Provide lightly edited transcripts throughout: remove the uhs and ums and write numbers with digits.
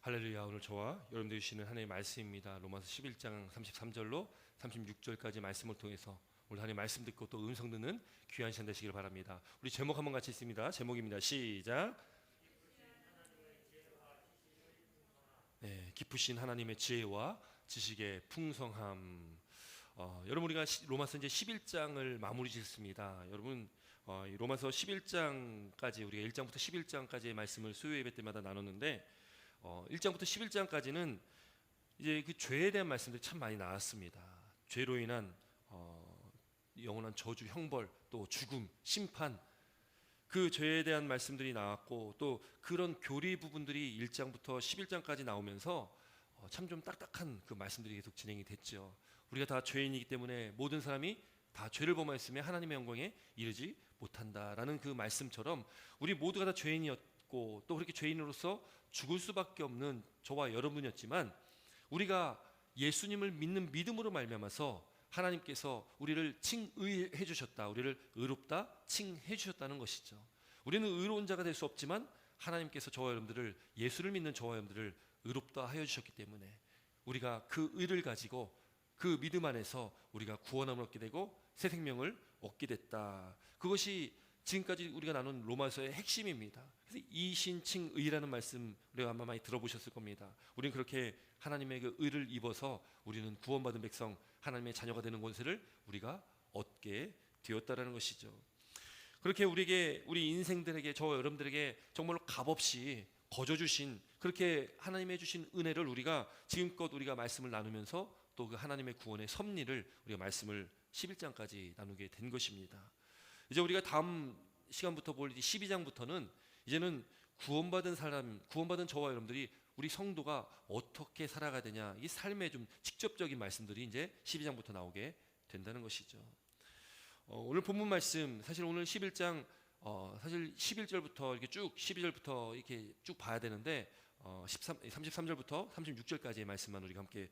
할렐루야. 오늘 저와 여러분들이 주시는 하나님의 말씀입니다. 로마서 11장 33절로 36절까지 말씀을 통해서 오늘 하나님의 말씀 듣고 또 음성 듣는 귀한 시간 되시길 바랍니다. 우리 제목 한번 같이 읽습니다. 제목입니다. 시작. 네, 깊으신 하나님의 지혜와 지식의 풍성함. 여러분, 우리가 로마서 이제 11장을 마무리 짓습니다. 여러분, 이 로마서 11장까지 우리가 1장부터 11장까지의 말씀을 수요 예배 때마다 나눴는데 1장부터 11장까지는 이제 그 죄에 대한 말씀들이 참 많이 나왔습니다. 죄로 인한 영원한 저주, 형벌, 또 죽음, 심판, 그 죄에 대한 말씀들이 나왔고, 또 그런 교리 부분들이 1장부터 11장까지 나오면서 참 좀 딱딱한 그 말씀들이 계속 진행이 됐죠. 우리가 다 죄인이기 때문에 모든 사람이 다 죄를 범하였으며 하나님의 영광에 이르지 못한다라는 그 말씀처럼 우리 모두가 다 죄인이었고, 또 그렇게 죄인으로서 죽을 수밖에 없는 저와 여러분이었지만, 우리가 예수님을 믿는 믿음으로 말미암아서 하나님께서 우리를 칭의해 주셨다, 우리를 의롭다 칭해 주셨다는 것이죠. 우리는 의로운 자가 될 수 없지만 하나님께서 저와 여러분들을, 예수를 믿는 저와 여러분들을 의롭다 하여 주셨기 때문에 우리가 그 의를 가지고 그 믿음 안에서 우리가 구원함을 얻게 되고 새 생명을 얻게 됐다. 그것이 지금까지 우리가 나눈 로마서의 핵심입니다. 그래서 이신칭의라는 말씀 우리가 아마 많이 들어보셨을 겁니다. 우리는 그렇게 하나님의 그 의를 입어서 우리는 구원받은 백성, 하나님의 자녀가 되는 권세를 우리가 얻게 되었다라는 것이죠. 그렇게 우리에게, 우리 인생들에게, 저와 여러분들에게 정말로 값없이 거저 주신, 그렇게 하나님의 주신 은혜를 우리가 지금껏 우리가 말씀을 나누면서 또 그 하나님의 구원의 섭리를 우리가 말씀을 11장까지 나누게 된 것입니다. 이제 우리가 다음 시간부터 볼 12장부터는 이제는 구원받은 사람, 구원받은 저와 여러분들이, 우리 성도가 어떻게 살아가야 되냐, 이 삶의 좀 직접적인 말씀들이 이제 12장부터 나오게 된다는 것이죠. 오늘 본문 말씀, 사실 오늘 11장 사실 11절부터 이렇게 쭉 12절부터 이렇게 쭉 봐야 되는데 33절부터 36절까지의 말씀만 우리가 함께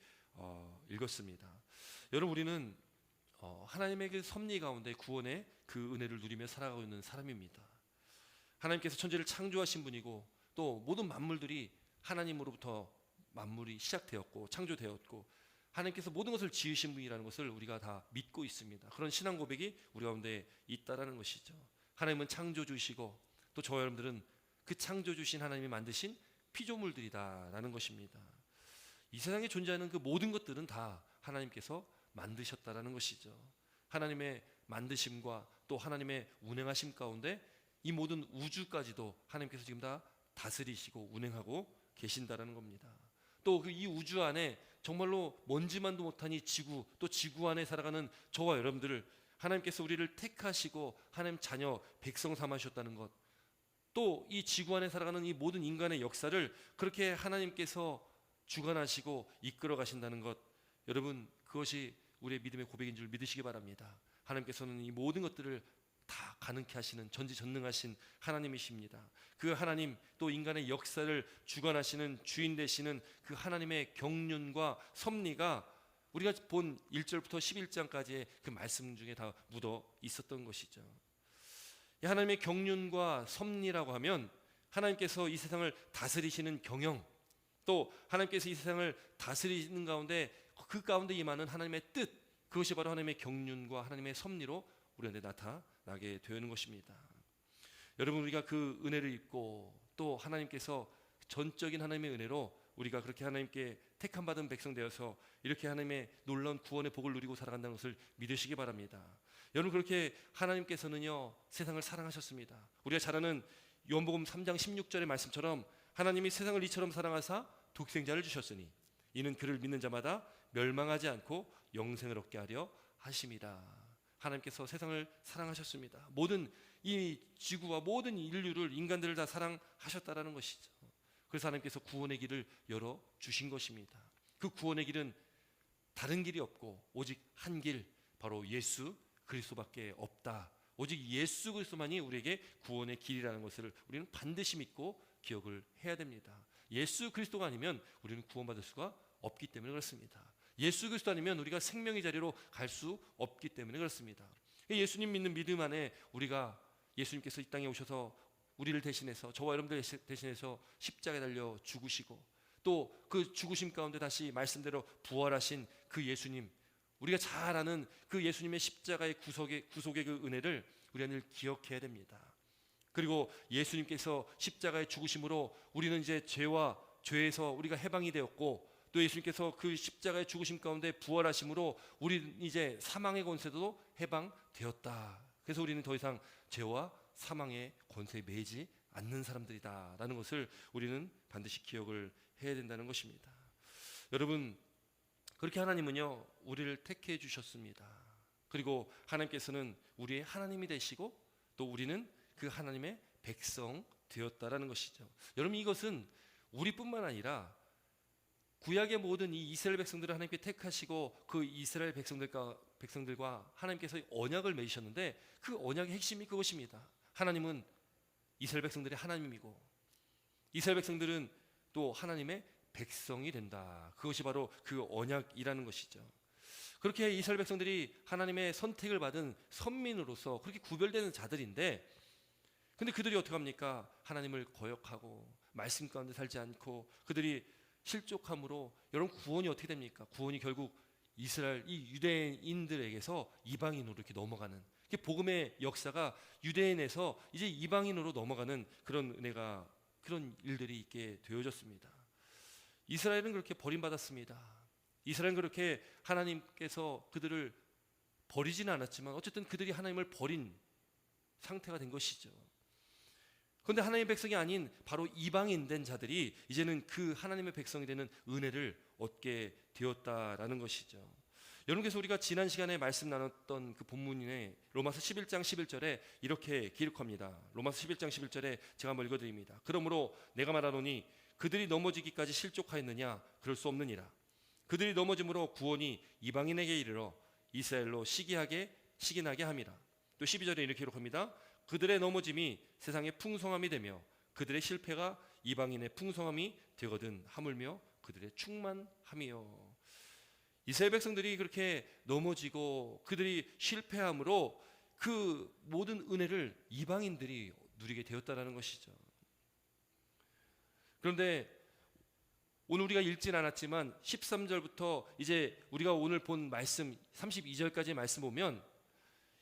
읽었습니다. 여러분, 우리는 하나님의 그 섭리 가운데 구원의 그 은혜를 누리며 살아가고 있는 사람입니다. 하나님께서 천지를 창조하신 분이고, 또 모든 만물들이 하나님으로부터 만물이 시작되었고 창조되었고, 하나님께서 모든 것을 지으신 분이라는 것을 우리가 다 믿고 있습니다. 그런 신앙 고백이 우리 가운데 있다라는 것이죠. 하나님은 창조주시고, 또 저와 여러분들은 그 창조주신 하나님이 만드신 피조물들이다라는 것입니다. 이 세상에 존재하는 그 모든 것들은 다 하나님께서 만드셨다라는 것이죠. 하나님의 만드심과 또 하나님의 운행하심 가운데 이 모든 우주까지도 하나님께서 지금 다 다스리시고 운행하고 계신다라는 겁니다. 또 그 이 우주 안에 정말로 먼지만도 못한 이 지구, 또 지구 안에 살아가는 저와 여러분들을 하나님께서 우리를 택하시고 하나님 자녀 백성 삼으셨다는 것, 또 이 지구 안에 살아가는 이 모든 인간의 역사를 그렇게 하나님께서 주관하시고 이끌어 가신다는 것, 여러분, 그것이 우리의 믿음의 고백인 줄 믿으시기 바랍니다. 하나님께서는 이 모든 것들을 다 가능케 하시는 전지전능하신 하나님이십니다. 그 하나님, 또 인간의 역사를 주관하시는 주인 되시는 그 하나님의 경륜과 섭리가 우리가 본 1절부터 11장까지의 그 말씀 중에 다 묻어 있었던 것이죠. 이 하나님의 경륜과 섭리라고 하면 하나님께서 이 세상을 다스리시는 경영, 또 하나님께서 이 세상을 다스리는 가운데 그 가운데 임하는 하나님의 뜻, 그것이 바로 하나님의 경륜과 하나님의 섭리로 우리한테 나타나게 되는 것입니다. 여러분, 우리가 그 은혜를 입고 또 하나님께서 전적인 하나님의 은혜로 우리가 그렇게 하나님께 택함 받은 백성 되어서 이렇게 하나님의 놀라운 구원의 복을 누리고 살아간다는 것을 믿으시기 바랍니다. 여러분, 그렇게 하나님께서는요 세상을 사랑하셨습니다. 우리가 잘 아는 요한복음 3장 16절의 말씀처럼 하나님이 세상을 이처럼 사랑하사 독생자를 주셨으니 이는 그를 믿는 자마다 멸망하지 않고 영생을 얻게 하려 하심이라. 하나님께서 세상을 사랑하셨습니다. 모든 이 지구와 모든 인류를, 인간들을 다 사랑하셨다라는 것이죠. 그래서 하나님께서 구원의 길을 열어 주신 것입니다. 그 구원의 길은 다른 길이 없고 오직 한 길, 바로 예수 그리스도밖에 없다. 오직 예수 그리스도만이 우리에게 구원의 길이라는 것을 우리는 반드시 믿고 기억을 해야 됩니다. 예수 그리스도가 아니면 우리는 구원받을 수가 없기 때문에 그렇습니다. 예수 그리스도 아니면 우리가 생명의 자리로 갈 수 없기 때문에 그렇습니다. 예수님 믿는 믿음 안에 우리가, 예수님께서 이 땅에 오셔서 우리를 대신해서, 저와 여러분들 대신해서 십자가에 달려 죽으시고, 또 그 죽으심 가운데 다시 말씀대로 부활하신 그 예수님, 우리가 잘 아는 그 예수님의 십자가의 구속의 그 은혜를 우리가 늘 기억해야 됩니다. 그리고 예수님께서 십자가의 죽으심으로 우리는 이제 죄에서 우리가 해방이 되었고, 또 예수님께서 그 십자가의 죽으심 가운데 부활하심으로 우리는 이제 사망의 권세도 해방되었다. 그래서 우리는 더 이상 죄와 사망의 권세에 매이지 않는 사람들이다라는 것을 우리는 반드시 기억을 해야 된다는 것입니다. 여러분, 그렇게 하나님은요 우리를 택해 주셨습니다. 그리고 하나님께서는 우리의 하나님이 되시고 또 우리는 그 하나님의 백성 되었다라는 것이죠. 여러분, 이것은 우리뿐만 아니라 구약의 모든 이 이스라엘 백성들을 하나님께 택하시고 그 이스라엘 백성들과 하나님께서 언약을 맺으셨는데, 그 언약의 핵심이 그것입니다. 하나님은 이스라엘 백성들의 하나님이고 이스라엘 백성들은 또 하나님의 백성이 된다. 그것이 바로 그 언약이라는 것이죠. 그렇게 이스라엘 백성들이 하나님의 선택을 받은 선민으로서 그렇게 구별되는 자들인데, 근데 그들이 어떻게 합니까? 하나님을 거역하고 말씀 가운데 살지 않고 그들이 실족함으로, 여러분, 구원이 어떻게 됩니까? 구원이 결국 이스라엘 이 유대인들에게서 이방인으로 이렇게 넘어가는, 복음의 역사가 유대인에서 이제 이방인으로 넘어가는 그런 은혜가, 그런 일들이 있게 되어졌습니다. 이스라엘은 그렇게 버림받았습니다. 이스라엘은 그렇게 하나님께서 그들을 버리지는 않았지만 어쨌든 그들이 하나님을 버린 상태가 된 것이죠. 그런데 하나님의 백성이 아닌 바로 이방인 된 자들이 이제는 그 하나님의 백성이 되는 은혜를 얻게 되었다라는 것이죠. 여러분께서 우리가 지난 시간에 말씀 나눴던 그 본문의 로마서 11장 11절에 이렇게 기록합니다. 로마서 11장 11절에 제가 한번 읽어드립니다. 그러므로 내가 말하노니 그들이 넘어지기까지 실족하였느냐? 그럴 수 없느니라. 그들이 넘어짐으로 구원이 이방인에게 이르러 이스라엘로 시기나게 함이라. 또 12절에 이렇게 기록합니다. 그들의 넘어짐이 세상의 풍성함이 되며 그들의 실패가 이방인의 풍성함이 되거든 하물며 그들의 충만함이요. 이스라엘 백성들이 그렇게 넘어지고 그들이 실패함으로 그 모든 은혜를 이방인들이 누리게 되었다는 것이죠. 그런데 오늘 우리가 읽진 않았지만 13절부터 이제 우리가 오늘 본 말씀 32절까지의 말씀 보면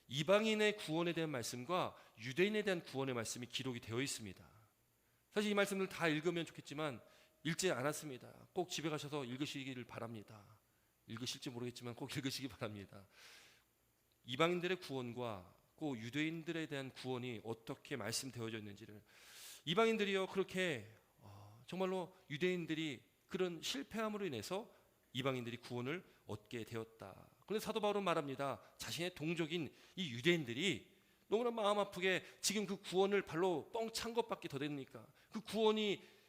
이방인의 구원에 대한 말씀과 유대인에 대한 구원의 말씀이 기록이 되어 있습니다. 사실 이 말씀을 다 읽으면 좋겠지만 읽지 않았습니다. 꼭 집에 가셔서 읽으시기를 바랍니다. 읽으실지 모르겠지만 꼭 읽으시기 바랍니다. 이방인들의 구원과 꼭 유대인들에 대한 구원이 어떻게 말씀되어져 있는지를, 이방인들이요 그렇게 정말로 유대인들이 그런 실패함으로 인해서 이방인들이 구원을 얻게 되었다. 그런데 사도 바울은 말합니다. 자신의 동족인 이 유대인들이 너무나 마음 아프게 지금 그 구원을 발로 뻥 찬 것밖에 더 됩니까? 그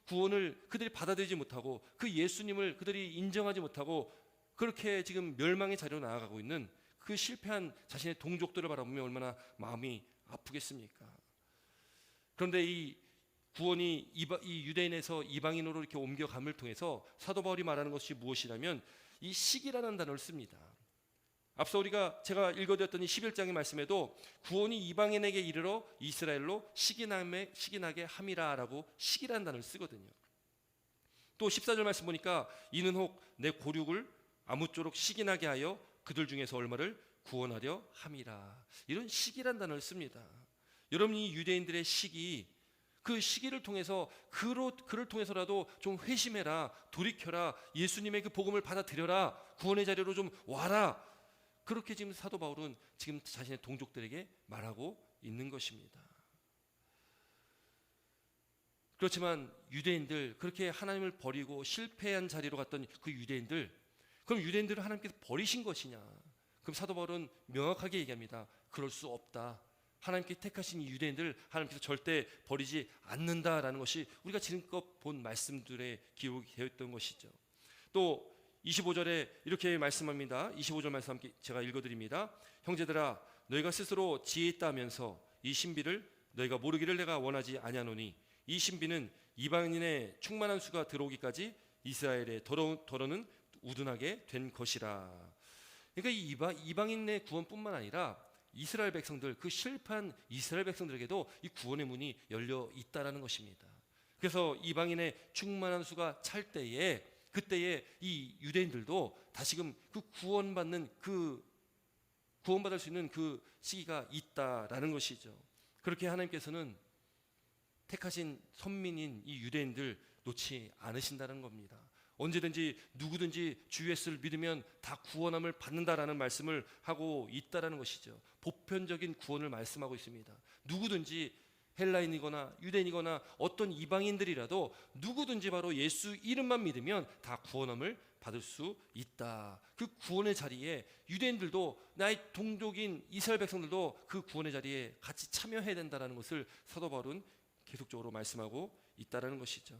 구원을 그들이 받아들이지 못하고 그 예수님을 그들이 인정하지 못하고 그렇게 지금 멸망의 자리로 나아가고 있는 그 실패한 자신의 동족들을 바라보면 얼마나 마음이 아프겠습니까? 그런데 이 구원이 이 유대인에서 이방인으로 이렇게 옮겨감을 통해서 사도 바울이 말하는 것이 무엇이냐면 이 시기라는 단어를 씁니다. 앞서 제가 읽어드렸던 이 11장의 말씀에도 구원이 이방인에게 이르러 이스라엘로 시기나게 함이라라고 시기라는 단어를 쓰거든요. 또 14절 말씀 보니까 이는 혹 내 고륙을 아무쪼록 시기나게 하여 그들 중에서 얼마를 구원하려 함이라. 이런 시기란 단어를 씁니다. 여러분, 이 유대인들의 시기, 그 시기를 통해서 그를 통해서라도 좀 회심해라, 돌이켜라, 예수님의 그 복음을 받아들여라, 구원의 자리로 좀 와라. 그렇게 지금 사도 바울은 지금 자신의 동족들에게 말하고 있는 것입니다. 그렇지만 유대인들, 그렇게 하나님을 버리고 실패한 자리로 갔던 그 유대인들, 그럼 유대인들을 하나님께서 버리신 것이냐? 그럼 사도 바울은 명확하게 얘기합니다. 그럴 수 없다. 하나님께 택하신 이 유대인들 하나님께서 절대 버리지 않는다라는 것이 우리가 지금껏 본 말씀들에 기록이 되어 있던 것이죠. 또 25절에 이렇게 말씀합니다. 25절 말씀 함께 제가 읽어드립니다. 형제들아, 너희가 스스로 지혜 있다 하면서 이 신비를 너희가 모르기를 내가 원하지 아니하노니 이 신비는 이방인의 충만한 수가 들어오기까지 이스라엘의 더러는 우둔하게 된 것이라. 그러니까 이 이방인의 구원뿐만 아니라 이스라엘 백성들, 그 실패한 이스라엘 백성들에게도 이 구원의 문이 열려 있다라는 것입니다. 그래서 이방인의 충만한 수가 찰 때에, 그때에 이 유대인들도 다시금 그 구원받을 수 있는 그 시기가 있다라는 것이죠. 그렇게 하나님께서는 택하신 선민인 이 유대인들 놓지 않으신다는 겁니다. 언제든지 누구든지 주 예수를 믿으면 다 구원함을 받는다라는 말씀을 하고 있다라는 것이죠. 보편적인 구원을 말씀하고 있습니다. 누구든지 헬라인이거나 유대인이거나 어떤 이방인들이라도 누구든지 바로 예수 이름만 믿으면 다 구원함을 받을 수 있다. 그 구원의 자리에 유대인들도, 나의 동족인 이스라엘 백성들도 그 구원의 자리에 같이 참여해야 된다는 것을 사도 바울은 계속적으로 말씀하고 있다는 것이죠.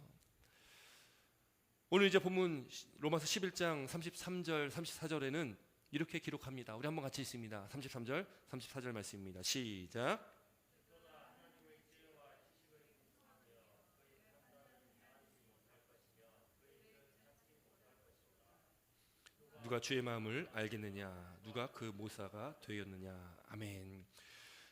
오늘 이제 본문 로마서 11장 33절 34절에는 이렇게 기록합니다. 우리 한번 같이 읽습니다. 33절 34절 말씀입니다. 시작. 누가 주의 마음을 알겠느냐, 누가 그 모사가 되었느냐. 아멘.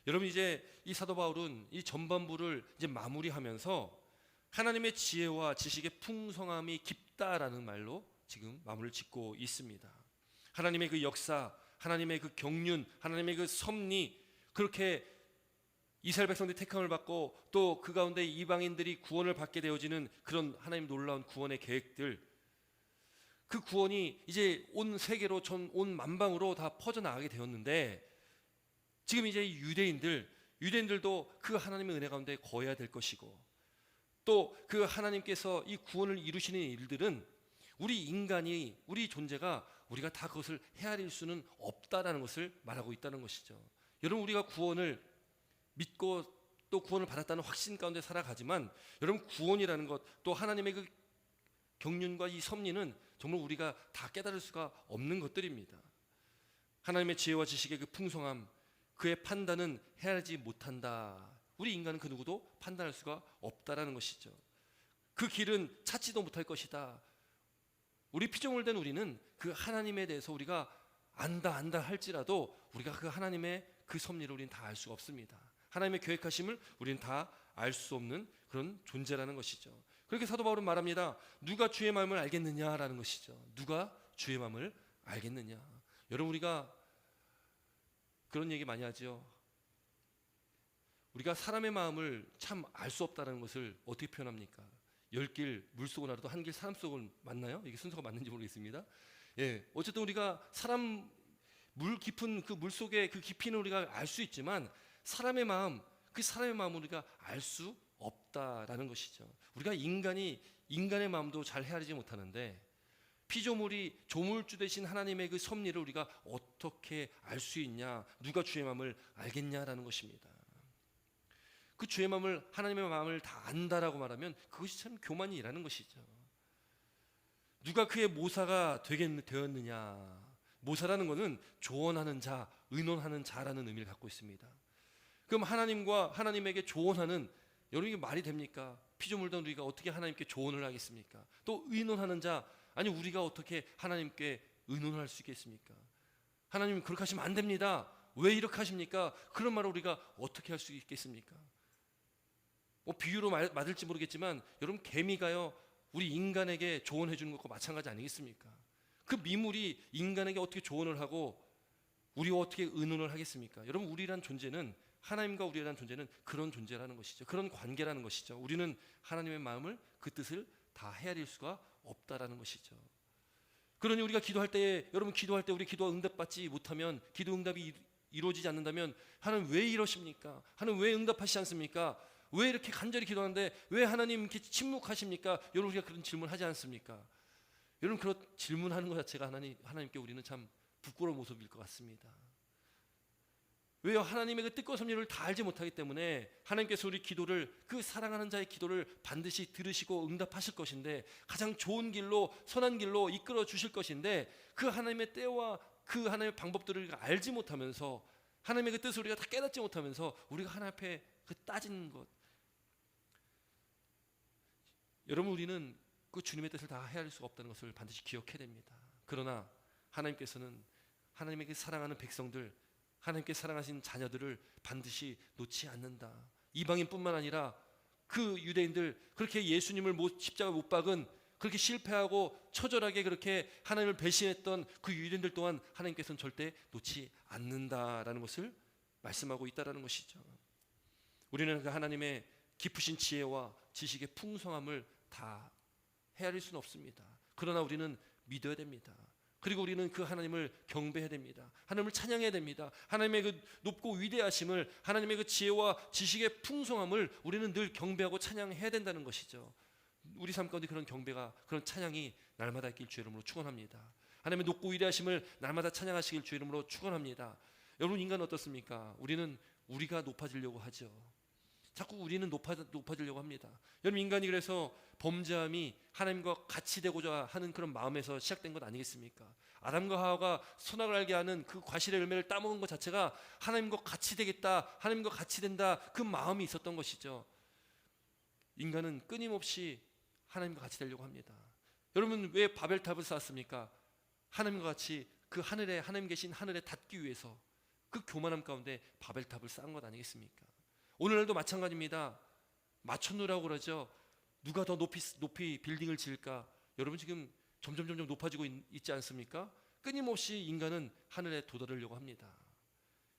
여러분, 이제 이 사도 바울은 이 전반부를 이제 마무리하면서 하나님의 지혜와 지식의 풍성함이 깊다라는 말로 지금 마무리를 짓고 있습니다. 하나님의 그 역사, 하나님의 그 경륜, 하나님의 그 섭리, 그렇게 이스라엘 백성들이 택함을 받고 또 그 가운데 이방인들이 구원을 받게 되어지는 그런 하나님 놀라운 구원의 계획들, 그 구원이 이제 온 세계로, 온 만방으로 다 퍼져나가게 되었는데, 지금 이제 유대인들도 그 하나님의 은혜 가운데 거해야 될 것이고, 또 그 하나님께서 이 구원을 이루시는 일들은 우리 존재가 우리가 다 그것을 헤아릴 수는 없다라는 것을 말하고 있다는 것이죠. 여러분, 우리가 구원을 믿고 또 구원을 받았다는 확신 가운데 살아가지만, 여러분, 구원이라는 것, 또 하나님의 그 경륜과 이 섭리는 정말 우리가 다 깨달을 수가 없는 것들입니다. 하나님의 지혜와 지식의 그 풍성함, 그의 판단은 헤아리지 못한다. 우리 인간은 그 누구도 판단할 수가 없다라는 것이죠. 그 길은 찾지도 못할 것이다. 우리 피조물 된 우리는 그 하나님에 대해서 우리가 안다 할지라도 우리가 그 하나님의 그 섭리를 우리는 다 알 수가 없습니다. 하나님의 계획하심을 우리는 다 알 수 없는 그런 존재라는 것이죠. 그렇게 사도 바울은 말합니다. 누가 주의 마음을 알겠느냐라는 것이죠. 누가 주의 마음을 알겠느냐. 여러분, 우리가 그런 얘기 많이 하죠. 우리가 사람의 마음을 참 알 수 없다는 것을 어떻게 표현합니까? 10길 물속을 알아도 한 길 사람 속을 맞나요? 이게 순서가 맞는지 모르겠습니다. 예, 어쨌든 우리가 사람 물 깊은 그 물속의 그 깊이는 우리가 알 수 있지만 사람의 마음, 그 사람의 마음을 우리가 알 수 없다라는 것이죠. 우리가 인간의 마음도 잘 헤아리지 못하는데 피조물이 조물주 되신 하나님의 그 섭리를 우리가 어떻게 알 수 있냐? 누가 주의 마음을 알겠냐라는 것입니다. 그 주의 마음을, 하나님의 마음을 다 안다라고 말하면 그것이 참 교만이라는 것이죠. 누가 그의 모사가 되었느냐. 모사라는 것은 조언하는 자, 의논하는 자라는 의미를 갖고 있습니다. 그럼 하나님에게 조언하는, 여러분, 이게 말이 됩니까? 피조물된 우리가 어떻게 하나님께 조언을 하겠습니까? 또 의논하는 자, 아니 우리가 어떻게 하나님께 의논을 할 수 있겠습니까? 하나님 그렇게 하시면 안 됩니다. 왜 이렇게 하십니까? 그런 말을 우리가 어떻게 할 수 있겠습니까? 비유로 맞을지 모르겠지만 여러분, 개미가요 우리 인간에게 조언해 주는 것과 마찬가지 아니겠습니까? 그 미물이 인간에게 어떻게 조언을 하고 우리와 어떻게 의논을 하겠습니까? 여러분, 우리란 존재는, 하나님과 우리란 존재는 그런 존재라는 것이죠. 그런 관계라는 것이죠. 우리는 하나님의 마음을, 그 뜻을 다 헤아릴 수가 없다라는 것이죠. 그러니 우리가 기도할 때, 여러분, 기도할 때 우리 기도가 응답받지 못하면, 기도 응답이 이루어지지 않는다면 하나님 왜 이러십니까? 하나님 왜 응답하시지 않습니까? 왜 이렇게 간절히 기도하는데 왜 하나님 이렇게 침묵하십니까? 여러분, 우리가 그런 질문 하지 않습니까? 여러분, 그런 질문하는 것 자체가 하나님께 우리는 참 부끄러운 모습일 것 같습니다. 왜요? 하나님의 그 뜻과 섭리를 다 알지 못하기 때문에 하나님께서 우리 기도를, 그 사랑하는 자의 기도를 반드시 들으시고 응답하실 것인데, 가장 좋은 길로, 선한 길로 이끌어 주실 것인데, 그 하나님의 때와 그 하나님의 방법들을 알지 못하면서, 하나님의 그 뜻을 우리가 다 깨닫지 못하면서 우리가 하나님 앞에 그 따지는 것, 여러분, 우리는 그 주님의 뜻을 다 헤아릴 수가 없다는 것을 반드시 기억해야 됩니다. 그러나 하나님께서는 하나님에게 사랑하는 백성들, 하나님께 사랑하신 자녀들을 반드시 놓지 않는다. 이방인뿐만 아니라 그 유대인들 그렇게 예수님을 십자가 못 박은 그렇게 실패하고 처절하게 그렇게 하나님을 배신했던 그 유대인들 또한 하나님께서는 절대 놓지 않는다라는 것을 말씀하고 있다라는 것이죠. 우리는 그 하나님의 깊으신 지혜와 지식의 풍성함을 다 헤아릴 수는 없습니다. 그러나 우리는 믿어야 됩니다. 그리고 우리는 그 하나님을 경배해야 됩니다. 하나님을 찬양해야 됩니다. 하나님의 그 높고 위대하심을, 하나님의 그 지혜와 지식의 풍성함을 우리는 늘 경배하고 찬양해야 된다는 것이죠. 우리 삶 가운데 그런 경배가, 그런 찬양이 날마다 있길 주의 이름으로 축원합니다. 하나님의 높고 위대하심을 날마다 찬양하시길 주의 이름으로 축원합니다. 여러분, 인간은 어떻습니까? 우리는 우리가 높아지려고 하죠. 자꾸 우리는 높아지려고 합니다. 여러분, 인간이 그래서 범죄함이 하나님과 같이 되고자 하는 그런 마음에서 시작된 것 아니겠습니까? 아담과 하와가 선악을 알게 하는 그 과실의 열매를 따먹은 것 자체가 하나님과 같이 되겠다, 하나님과 같이 된다, 그 마음이 있었던 것이죠. 인간은 끊임없이 하나님과 같이 되려고 합니다. 여러분, 왜 바벨탑을 쌓았습니까? 하나님과 같이 그 하늘에, 하나님 계신 하늘에 닿기 위해서 그 교만함 가운데 바벨탑을 쌓은 것 아니겠습니까? 오늘날도 마찬가지입니다. 맞췄느라고 그러죠. 누가 더 높이 빌딩을 지을까? 여러분, 지금 점점 높아지고 있지 않습니까? 끊임없이 인간은 하늘에 도달하려고 합니다.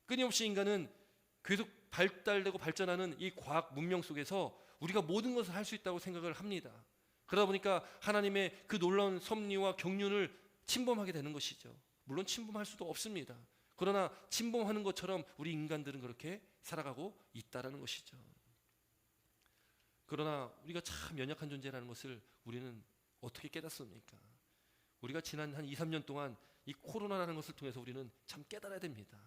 끊임없이 인간은 계속 발달되고 발전하는 이 과학 문명 속에서 우리가 모든 것을 할 수 있다고 생각을 합니다. 그러다 보니까 하나님의 그 놀라운 섭리와 경륜을 침범하게 되는 것이죠. 물론 침범할 수도 없습니다. 그러나 침범하는 것처럼 우리 인간들은 그렇게 살아가고 있다라는 것이죠. 그러나 우리가 참 연약한 존재라는 것을 우리는 어떻게 깨닫습니까? 우리가 지난 한 2, 3년 동안 이 코로나라는 것을 통해서 우리는 참 깨달아야 됩니다.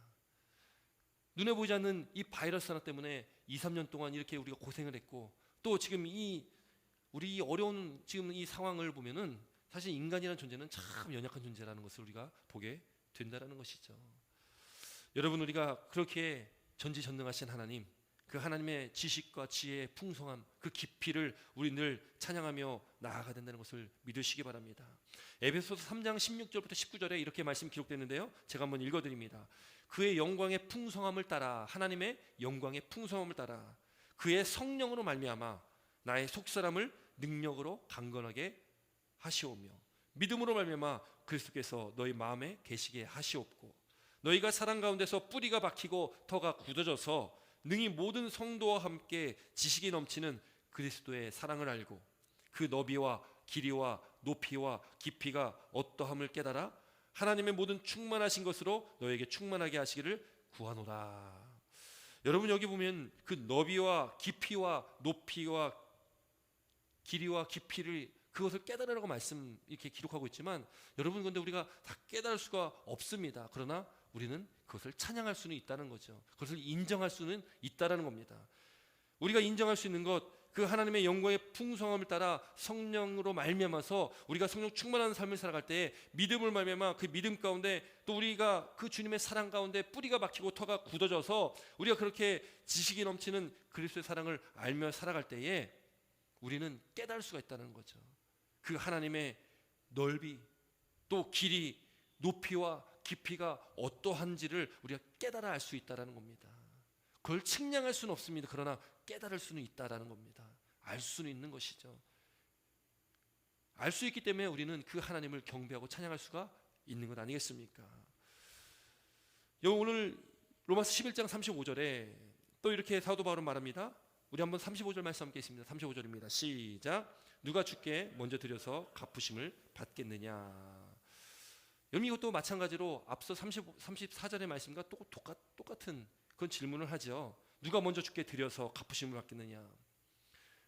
눈에 보이지 않는 이 바이러스 하나 때문에 2, 3년 동안 이렇게 우리가 고생을 했고, 또 지금 우리 이 어려운 지금 이 상황을 보면은 사실 인간이라는 존재는 참 연약한 존재라는 것을 우리가 보게 된다라는 것이죠. 여러분, 우리가 그렇게 전지전능하신 하나님, 그 하나님의 지식과 지혜의 풍성함, 그 깊이를 우리 늘 찬양하며 나아가야 된다는 것을 믿으시기 바랍니다. 에베소서 3장 16절부터 19절에 이렇게 말씀 기록되는데요, 제가 한번 읽어드립니다. 그의 영광의 풍성함을 따라, 하나님의 영광의 풍성함을 따라 그의 성령으로 말미암아 나의 속사람을 능력으로 강건하게 하시오며, 믿음으로 말미암아 그리스도께서 너희 마음에 계시게 하시옵고, 너희가 사랑 가운데서 뿌리가 박히고 터가 굳어져서 능히 모든 성도와 함께 지식이 넘치는 그리스도의 사랑을 알고 그 너비와 길이와 높이와 깊이가 어떠함을 깨달아 하나님의 모든 충만하신 것으로 너에게 충만하게 하시기를 구하노라. 여러분, 여기 보면 그 너비와 깊이와 높이와 길이와 깊이를, 그것을 깨달으라고 말씀 이렇게 기록하고 있지만, 여러분, 그런데 우리가 다 깨달을 수가 없습니다. 그러나 우리는 그것을 찬양할 수는 있다는 거죠. 그것을 인정할 수는 있다는 겁니다. 우리가 인정할 수 있는 것, 그 하나님의 영광의 풍성함을 따라 성령으로 말미암아서 우리가 성령 충만한 삶을 살아갈 때에 믿음을 말미암아 그 믿음 가운데, 또 우리가 그 주님의 사랑 가운데 뿌리가 박히고 터가 굳어져서 우리가 그렇게 지식이 넘치는 그리스도의 사랑을 알며 살아갈 때에 우리는 깨달을 수가 있다는 거죠. 그 하나님의 넓이, 또 길이, 높이와 깊이가 어떠한지를 우리가 깨달아 알 수 있다는 겁니다. 그걸 측량할 수는 없습니다. 그러나 깨달을 수는 있다는 겁니다. 알 수는 있는 것이죠. 알 수 있기 때문에 우리는 그 하나님을 경배하고 찬양할 수가 있는 것 아니겠습니까? 오늘 로마서 11장 35절에 또 이렇게 사도 바울은 말합니다. 우리 한번 35절 말씀 함께 있습니다. 35절입니다. 시작. 누가 주께 먼저 드려서 갚으심을 받겠느냐. 여러분, 이것도 마찬가지로 앞서 34절의 말씀과 똑같은 그런 질문을 하죠. 누가 먼저 주께 드려서 갚으심을 받겠느냐.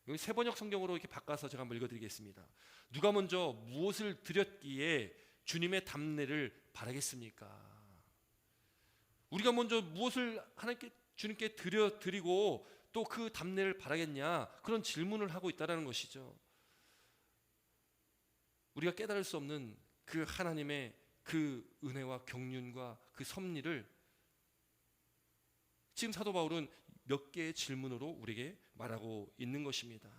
여기 세번역 성경으로 이렇게 바꿔서 제가 한번 읽어드리겠습니다. 누가 먼저 무엇을 드렸기에 주님의 답례를 바라겠습니까? 우리가 먼저 무엇을 하나님께, 주님께 드리고 또 그 답례를 바라겠냐, 그런 질문을 하고 있다는 것이죠. 우리가 깨달을 수 없는 그 하나님의 그 은혜와 경륜과 그 섭리를 지금 사도 바울은 몇 개의 질문으로 우리에게 말하고 있는 것입니다.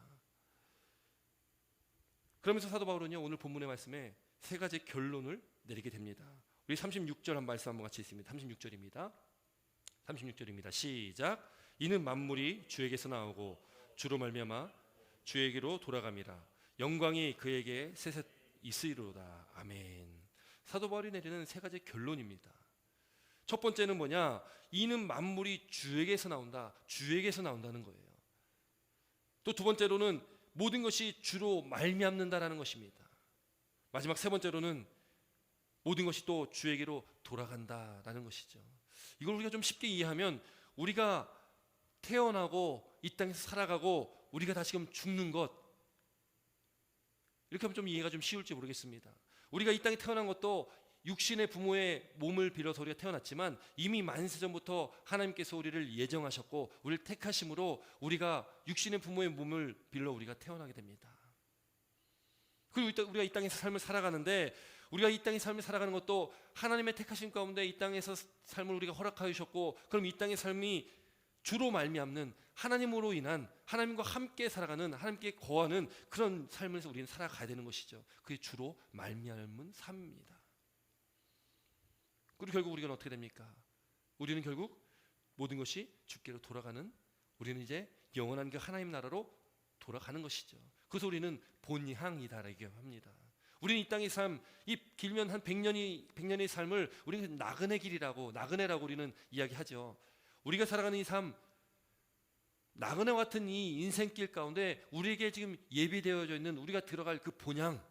그러면서 사도 바울은요, 오늘 본문의 말씀에 세 가지 결론을 내리게 됩니다. 우리 36절 한 말씀 한번 같이 있습니다. 36절입니다. 시작. 이는 만물이 주에게서 나오고 주로 말미암아 주에게로 돌아감이라. 영광이 그에게 셋 있으리로다. 아멘. 사도 바울이 내리는 세 가지 결론입니다. 첫 번째는 뭐냐? 이는 만물이 주에게서 나온다. 주에게서 나온다는 거예요. 또 두 번째로는 모든 것이 주로 말미암는다라는 것입니다. 마지막 세 번째로는 모든 것이 또 주에게로 돌아간다라는 것이죠. 이걸 우리가 좀 쉽게 이해하면 우리가 태어나고 이 땅에서 살아가고 우리가 다시금 죽는 것, 이렇게 하면 좀 이해가 좀 쉬울지 모르겠습니다. 우리가 이 땅에 태어난 것도 육신의 부모의 몸을 빌어서 우리가 태어났지만 이미 만세전부터 하나님께서 우리를 예정하셨고 우리를 택하심으로 우리가 육신의 부모의 몸을 빌러 우리가 태어나게 됩니다. 그리고 우리가 이 땅에서 삶을 살아가는데 우리가 이 땅의 삶을 살아가는 것도 하나님의 택하심 가운데 이 땅에서 삶을 우리가 허락하여 주셨고, 그럼 이 땅의 삶이 주로 말미암는 하나님으로 인한 하나님과 함께 살아가는 하나님께 거하는 그런 삶을 우리는 살아가야 되는 것이죠. 그게 주로 말미암은 삶입니다. 그리고 결국 우리는 어떻게 됩니까? 우리는 결국 모든 것이 주께로 돌아가는, 우리는 이제 영원한 그 하나님 나라로 돌아가는 것이죠. 그래서 우리는 본향이다라고 합니다. 우리는 이 땅의 삶, 이 길면 한 100년의 삶을 우리는 나그네 길이라고, 나그네라고 우리는 이야기하죠. 우리가 살아가는 이 삶, 나그네와 같은 이 인생길 가운데 우리에게 지금 예비되어져 있는 우리가 들어갈 그 본향,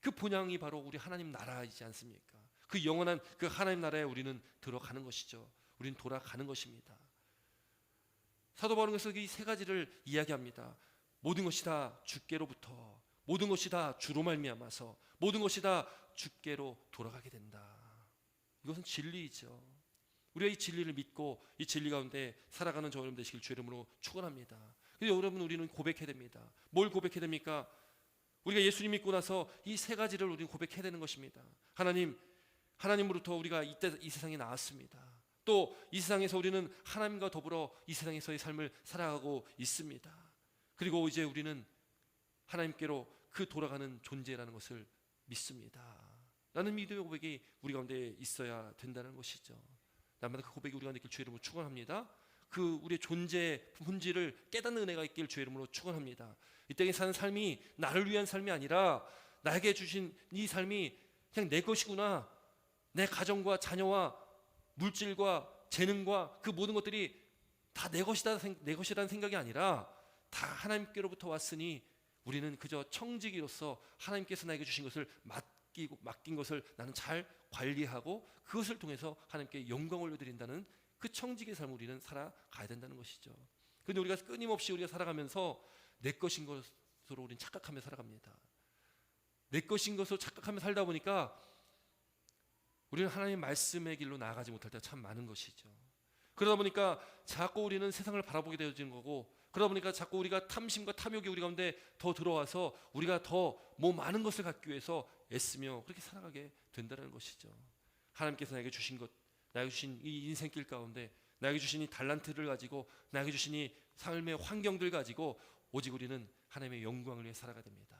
그 본향이 바로 우리 하나님 나라이지 않습니까? 그 영원한 그 하나님 나라에 우리는 들어가는 것이죠. 우리는 돌아가는 것입니다. 사도 바울은 그래서 이 세 가지를 이야기합니다. 모든 것이 다 주께로부터, 모든 것이 다 주로 말미암아서, 모든 것이 다 주께로 돌아가게 된다. 이것은 진리이죠. 우리가 이 진리를 믿고 이 진리 가운데 살아가는 저 여러분 되시길 주 이름으로 축원합니다. 그래서 여러분 우리는 고백해야 됩니다. 뭘 고백해야 됩니까? 우리가 예수님 믿고 나서 이 세 가지를 우리는 고백해야 되는 것입니다. 하나님으로부터 우리가 이 세상에 나왔습니다. 또 이 세상에서 우리는 하나님과 더불어 이 세상에서의 삶을 살아가고 있습니다. 그리고 이제 우리는 하나님께로 그 돌아가는 존재라는 것을 믿습니다. 라는 믿음의 고백이 우리 가운데 있어야 된다는 것이죠. 날마다 그 고백이 우리 가운데 있길 주의 이름으로 축원합니다. 그 우리의 존재의 본질을 깨닫는 은혜가 있길 주의 이름으로 축원합니다. 이 땅에 사는 삶이 나를 위한 삶이 아니라 나에게 주신 이 삶이 그냥 내 것이구나, 내 가정과 자녀와 물질과 재능과 그 모든 것들이 다 내 것이라는 생각이 아니라 다 하나님께로부터 왔으니 우리는 그저 청지기로서 하나님께서 나에게 주신 것을 맡긴 것을 나는 잘 관리하고 그것을 통해서 하나님께 영광을 올려드린다는 그 청지기의 삶을 우리는 살아가야 된다는 것이죠. 그런데 우리가 끊임없이 우리가 살아가면서 내 것인 것으로 우리는 착각하며 살아갑니다. 내 것인 것으로 착각하며 살다 보니까 우리는 하나님의 말씀의 길로 나아가지 못할 때가 참 많은 것이죠. 그러다 보니까 자꾸 우리는 세상을 바라보게 되어지는 거고, 그러다 보니까 자꾸 우리가 탐심과 탐욕이 우리 가운데 더 들어와서 우리가 더 많은 것을 갖기 위해서 애쓰며 그렇게 살아가게 된다는 것이죠. 하나님께서 나에게 주신 것, 나에게 주신 이 인생길 가운데 나에게 주신 이 달란트를 가지고, 나에게 주신 이 삶의 환경들 가지고 오직 우리는 하나님의 영광을 위해 살아가야 됩니다.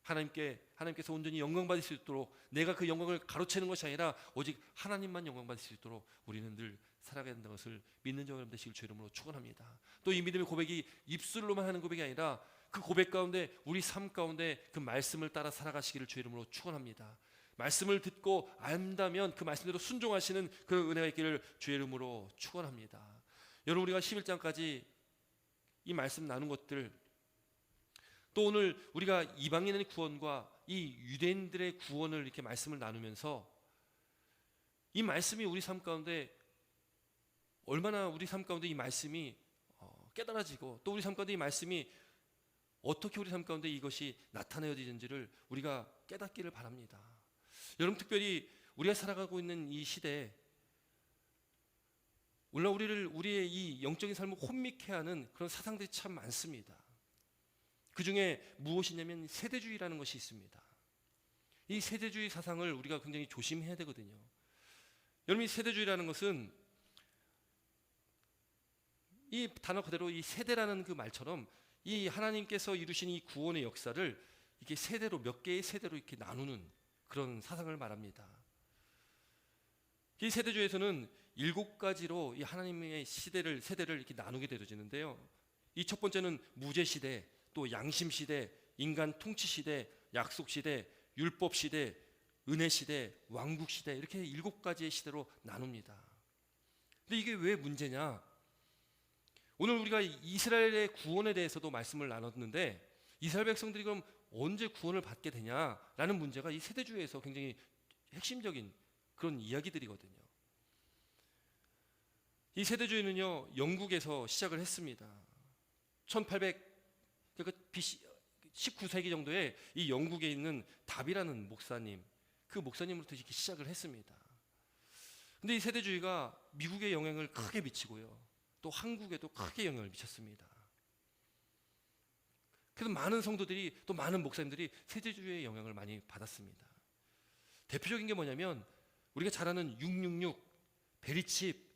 하나님께서 온전히 영광 받을 수 있도록, 내가 그 영광을 가로채는 것이 아니라 오직 하나님만 영광 받을 수 있도록 우리는 늘 살아가야 된다는 것을 믿는 자 여러분 되시길 주 이름으로 축원합니다. 또 이 믿음의 고백이 입술로만 하는 고백이 아니라 그 고백 가운데 우리 삶 가운데 그 말씀을 따라 살아가시기를 주 이름으로 축원합니다. 말씀을 듣고 안다면 그 말씀대로 순종하시는 그 은혜가 있기를 주의 이름으로 축원합니다. 여러분, 우리가 11장까지 이 말씀 나눈 것들, 또 오늘 우리가 이방인의 구원과 이 유대인들의 구원을 이렇게 말씀을 나누면서 이 말씀이 우리 삶 가운데 얼마나 우리 삶 가운데 이 말씀이 깨달아지고, 또 우리 삶 가운데 이 말씀이 어떻게 우리 삶 가운데 이것이 나타내어지는지를 우리가 깨닫기를 바랍니다. 여러분, 특별히 우리가 살아가고 있는 이 시대에 물론 우리의 이 영적인 삶을 혼미케 하는 그런 사상들이 참 많습니다. 그 중에 무엇이냐면 세대주의라는 것이 있습니다. 이 세대주의 사상을 우리가 굉장히 조심해야 되거든요. 여러분, 이 세대주의라는 것은 이 단어 그대로 이 세대라는 그 말처럼 이 하나님께서 이루신 이 구원의 역사를 이렇게 세대로, 몇 개의 세대로 이렇게 나누는 그런 사상을 말합니다. 이 세대주의에서는 7가지로 이 하나님의 세대를 이렇게 나누게 되어지는데요. 이 첫 번째는 무제 시대, 또 양심 시대, 인간 통치 시대, 약속 시대, 율법 시대, 은혜 시대, 왕국 시대, 이렇게 7가지의 시대로 나눕니다. 근데 이게 왜 문제냐? 오늘 우리가 이스라엘의 구원에 대해서도 말씀을 나눴는데, 이스라엘 백성들이 그럼 언제 구원을 받게 되냐라는 문제가 이 세대주의에서 굉장히 핵심적인 그런 이야기들이거든요. 이 세대주의는요, 영국에서 시작을 했습니다. 19세기 정도에 이 영국에 있는 답이라는 목사님, 그 목사님으로부터 이렇게 시작을 했습니다. 근데 이 세대주의가 미국에 영향을 크게 미치고요, 또 한국에도 크게 영향을 미쳤습니다. 그래서 많은 성도들이, 또 많은 목사님들이 세대주의의 영향을 많이 받았습니다. 대표적인 게 뭐냐면 우리가 잘 아는 666, 베리칩,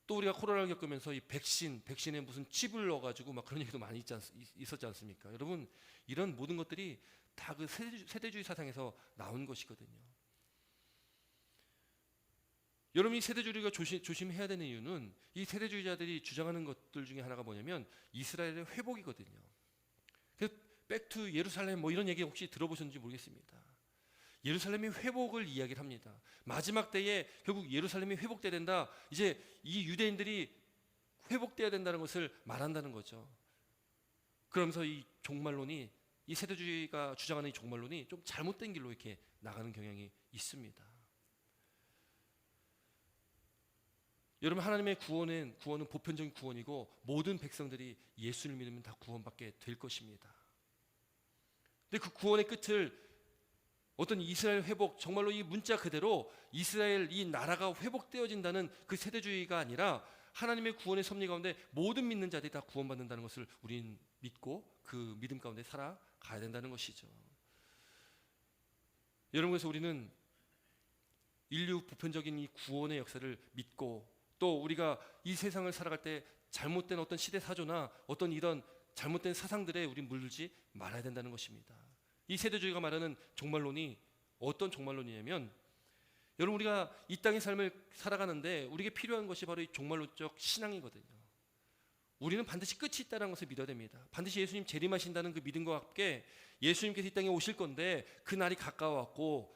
또 우리가 코로나를 겪으면서 이 백신에 무슨 칩을 넣어가지고 막 그런 얘기도 많이 있었지 않습니까? 여러분, 이런 모든 것들이 다 그 세대주의 사상에서 나온 것이거든요. 여러분, 이 세대주의가 조심해야 되는 이유는 이 세대주의자들이 주장하는 것들 중에 하나가 뭐냐면 이스라엘의 회복이거든요. 그래서 백투 예루살렘 뭐 이런 얘기 혹시 들어보셨는지 모르겠습니다. 예루살렘의 회복을 이야기를 합니다. 마지막 때에 결국 예루살렘이 회복돼야 된다. 이제 이 유대인들이 회복돼야 된다는 것을 말한다는 거죠. 그러면서 이 종말론이, 이 세대주의가 주장하는 이 종말론이 좀 잘못된 길로 이렇게 나가는 경향이 있습니다. 여러분, 하나님의 구원은 보편적인 구원이고 모든 백성들이 예수를 믿으면 다 구원받게 될 것입니다. 근데 그 구원의 끝을 어떤 이스라엘 회복, 정말로 이 문자 그대로 이스라엘 이 나라가 회복되어진다는 그 세대주의가 아니라 하나님의 구원의 섭리 가운데 모든 믿는 자들이 다 구원받는다는 것을 우린 믿고 그 믿음 가운데 살아가야 된다는 것이죠. 여러분, 그래서 우리는 인류 보편적인 이 구원의 역사를 믿고, 또 우리가 이 세상을 살아갈 때 잘못된 어떤 시대 사조나 어떤 이런 잘못된 사상들에 우리 물들지 말아야 된다는 것입니다. 이 세대주의가 말하는 종말론이 어떤 종말론이냐면, 여러분, 우리가 이 땅의 삶을 살아가는데 우리에게 필요한 것이 바로 이 종말론적 신앙이거든요. 우리는 반드시 끝이 있다는 것을 믿어야 됩니다. 반드시 예수님 재림하신다는 그 믿음과 함께 예수님께서 이 땅에 오실 건데 그 날이 가까워왔고,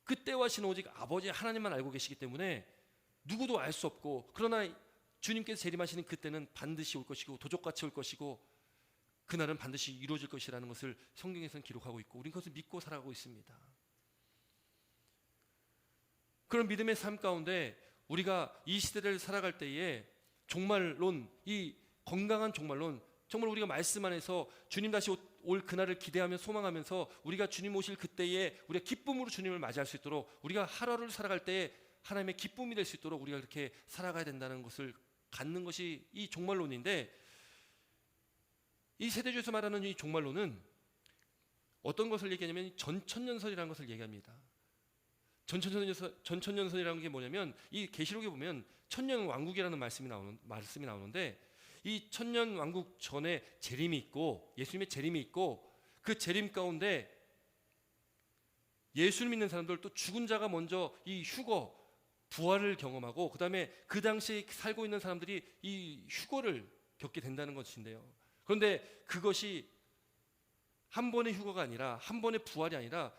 그때와 시는 오직 아버지 하나님만 알고 계시기 때문에 누구도 알 수 없고, 그러나 주님께서 재림하시는 그때는 반드시 올 것이고 도적같이 올 것이고 그날은 반드시 이루어질 것이라는 것을 성경에서는 기록하고 있고 우리는 그것을 믿고 살아가고 있습니다. 그런 믿음의 삶 가운데 우리가 이 시대를 살아갈 때에 종말론, 이 건강한 종말론, 정말 우리가 말씀 안에서 주님 다시 올 그날을 기대하며 소망하면서 우리가 주님 오실 그때에 우리가 기쁨으로 주님을 맞이할 수 있도록, 우리가 하루를 살아갈 때에 하나님의 기쁨이 될 수 있도록 우리가 그렇게 살아가야 된다는 것을 갖는 것이 이 종말론인데, 이 세대주에서 말하는 이 종말론은 어떤 것을 얘기하냐면 전천년설이라는 것을 얘기합니다. 전천년설이라는 게 뭐냐면, 이 계시록에 보면 천년왕국이라는 말씀이 나오는데, 이 천년왕국 전에 재림이 있고 예수님의 재림이 있고, 그 재림 가운데 예수를 믿는 사람들, 또 죽은 자가 먼저 이 휴거, 부활을 경험하고, 그 다음에 그 당시에 살고 있는 사람들이 이 휴거를 겪게 된다는 것인데요. 그런데 그것이 한 번의 휴거가 아니라, 한 번의 부활이 아니라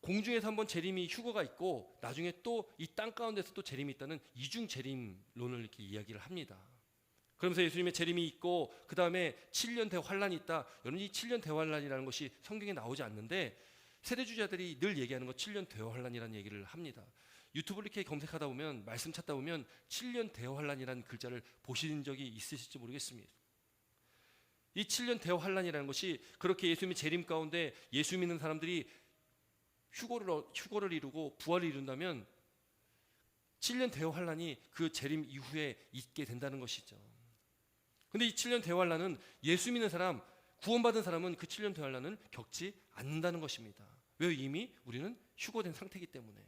공중에서 한 번 재림이 휴거가 있고 나중에 또 이 땅 가운데서 또 재림이 있다는 이중 재림론을 이렇게 이야기를 합니다. 그러면서 예수님의 재림이 있고 그 다음에 7년 대환란이 있다. 여러분, 이 7년 대환란이라는 것이 성경에 나오지 않는데 세대주의자들이 늘 얘기하는 것 7년 대환란이라는 얘기를 합니다. 유튜브를 이렇게 검색하다 보면, 말씀 찾다 보면 7년 대환란이라는 글자를 보신 적이 있으실지 모르겠습니다. 이 7년 대환란이라는 것이 그렇게 예수님의 재림 가운데 예수 믿는 사람들이 휴거를 이루고 부활을 이룬다면 7년 대환란이 그 재림 이후에 있게 된다는 것이죠. 근데 이 7년 대환란은 예수 믿는 사람, 구원받은 사람은 그 7년 대환란을 겪지 않는다는 것입니다. 왜? 이미 우리는 휴거된 상태이기 때문에.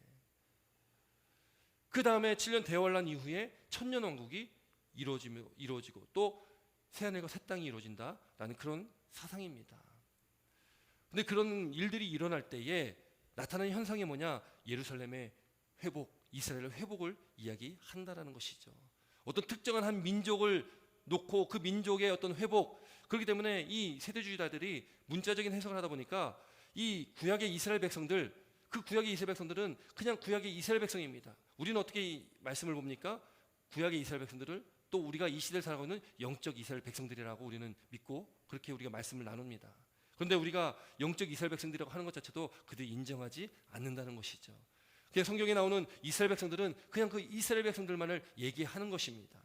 그 다음에 7년 대환란 이후에 천년왕국이 이루어지고 또 새하늘과 새 땅이 이루어진다라는 그런 사상입니다. 근데 그런 일들이 일어날 때에 나타나는 현상이 뭐냐? 예루살렘의 회복, 이스라엘의 회복을 이야기한다라는 것이죠. 어떤 특정한 한 민족을 놓고 그 민족의 어떤 회복, 그렇기 때문에 이 세대주의자들이 문자적인 해석을 하다 보니까 이 구약의 이스라엘 백성들, 그 구약의 이스라엘 백성들은 그냥 구약의 이스라엘 백성입니다. 우리는 어떻게 이 말씀을 봅니까? 구약의 이스라엘 백성들을 또 우리가 이 시대를 살아가고 있는 영적 이스라엘 백성들이라고 우리는 믿고 그렇게 우리가 말씀을 나눕니다. 그런데 우리가 영적 이스라엘 백성들이라고 하는 것 자체도 그들이 인정하지 않는다는 것이죠. 그냥 성경에 나오는 이스라엘 백성들은 그냥 그 이스라엘 백성들만을 얘기하는 것입니다.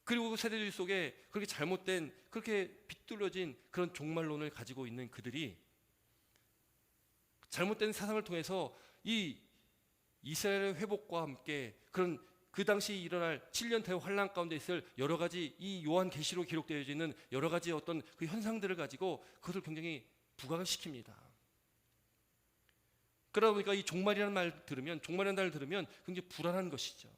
그리고 그 세대주의 속에 그렇게 잘못된, 그렇게 빗둘러진 그런 종말론을 가지고 있는 그들이 잘못된 사상을 통해서 이 이스라엘의 회복과 함께 그런 그 당시 일어날 7년 대환란 가운데 있을 여러 가지 이 요한계시로 기록되어 있는 여러 가지 어떤 그 현상들을 가지고 그것을 굉장히 부각을 시킵니다. 그러다 보니까 이 종말이라는 말 들으면, 종말이라는 단어를 들으면 굉장히 불안한 것이죠.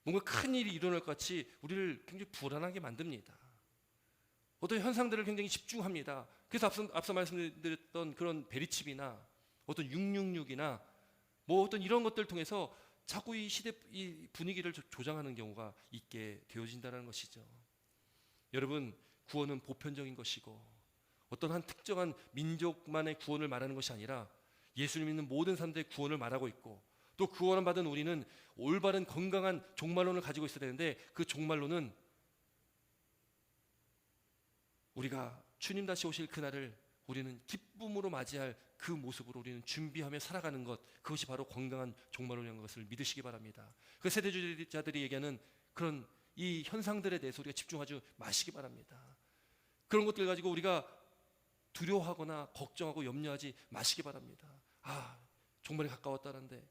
뭔가 큰 일이 일어날 것 같이 우리를 굉장히 불안하게 만듭니다. 어떤 현상들을 굉장히 집중합니다. 그래서 앞서 말씀드렸던 그런 베리칩이나 어떤 666이나 뭐 어떤 이런 것들을 통해서 자꾸 이 시대 이 분위기를 조장하는 경우가 있게 되어진다는 것이죠. 여러분, 구원은 보편적인 것이고 어떤 한 특정한 민족만의 구원을 말하는 것이 아니라 예수를 믿는 모든 사람들의 구원을 말하고 있고, 또 구원을 받은 우리는 올바른 건강한 종말론을 가지고 있어야 되는데, 그 종말론은 우리가 주님 다시 오실 그날을 우리는 기쁨으로 맞이할 그 모습으로 우리는 준비하며 살아가는 것, 그것이 바로 건강한 종말론이라는 것을 믿으시기 바랍니다. 그 세대주의자들이 얘기하는 그런 이 현상들에 대해서 우리가 집중하지 마시기 바랍니다. 그런 것들 가지고 우리가 두려워하거나 걱정하고 염려하지 마시기 바랍니다. 종말이 가까웠다는데,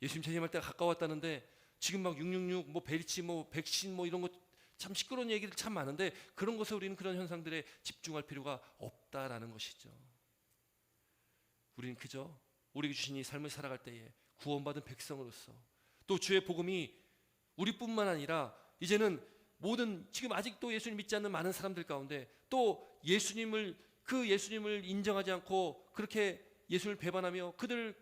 예수님 재림할 때가 가까웠다는데 지금 막 666, 뭐 베리치, 뭐 백신, 뭐 이런 것 참 시끄러운 얘기들 참 많은데 그런 것에 우리는 그런 현상들에 집중할 필요가 없다라는 것이죠. 우리는 그저 우리에게 주신 이 삶을 살아갈 때에 구원받은 백성으로서, 또 주의 복음이 우리뿐만 아니라 이제는 모든 지금 아직도 예수님 믿지 않는 많은 사람들 가운데, 또 예수님을 인정하지 않고 그렇게 예수님을 배반하며 그들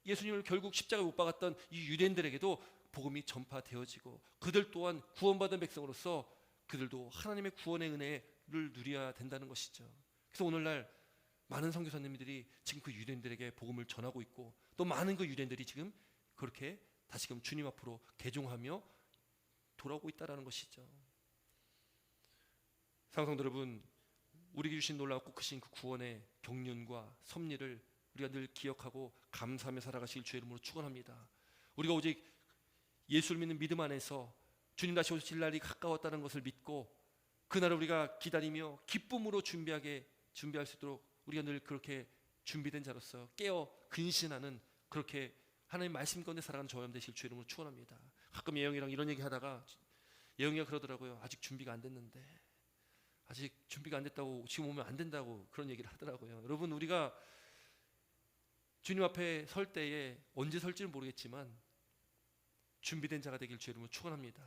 예수님을 결국 십자가에 못 박았던 이 유대인들에게도 복음이 전파되어지고, 그들 또한 구원받은 백성으로서 그들도 하나님의 구원의 은혜를 누려야 된다는 것이죠. 그래서 오늘날 많은 선교사님들이 지금 그 유대인들에게 복음을 전하고 있고, 또 많은 그 유대인들이 지금 그렇게 다시금 주님 앞으로 개종하며 돌아오고 있다는 것이죠. 사랑성도 여러분, 우리에게 주신 놀랍고 크신 그 구원의 경륜과 섭리를 우리가 늘 기억하고 감사하며 살아가실 주의 이름으로 축원합니다. 우리가 오직 예수를 믿는 믿음 안에서 주님 다시 오실 날이 가까웠다는 것을 믿고 그날을 우리가 기다리며 기쁨으로 준비할 수 있도록 우리가 늘 그렇게 준비된 자로서 깨어 근신하는, 그렇게 하나님 말씀 가운데 살아가는 저와 여러분 되실 주의 이름으로 축원합니다. 가끔 예영이랑 이런 얘기 하다가 예영이가 그러더라고요. 아직 준비가 안 됐는데, 아직 준비가 안 됐다고, 지금 오면 안 된다고 그런 얘기를 하더라고요. 여러분, 우리가 주님 앞에 설 때에 언제 설지는 모르겠지만 준비된 자가 되길 주의 이름으로 축원합니다.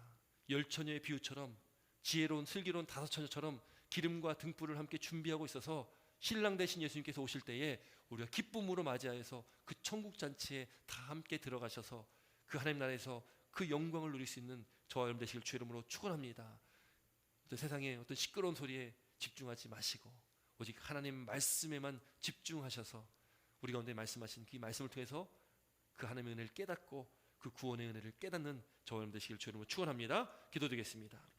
열처녀의 비유처럼, 지혜로운 슬기로운 다섯 처녀처럼 기름과 등불을 함께 준비하고 있어서 신랑 되신 예수님께서 오실 때에 우리가 기쁨으로 맞이하여서 그 천국 잔치에 다 함께 들어가셔서 그 하나님 나라에서 그 영광을 누릴 수 있는 저와 여러분 되시길 주의 이름으로 축원합니다. 세상의 어떤 시끄러운 소리에 집중하지 마시고 오직 하나님 말씀에만 집중하셔서 우리 가운데 말씀하신 그 말씀을 통해서 그 하나님의 은혜를 깨닫고 그 구원의 은혜를 깨닫는 저와 여러분 되시길 주의 이름으로 축원합니다. 기도드리겠습니다.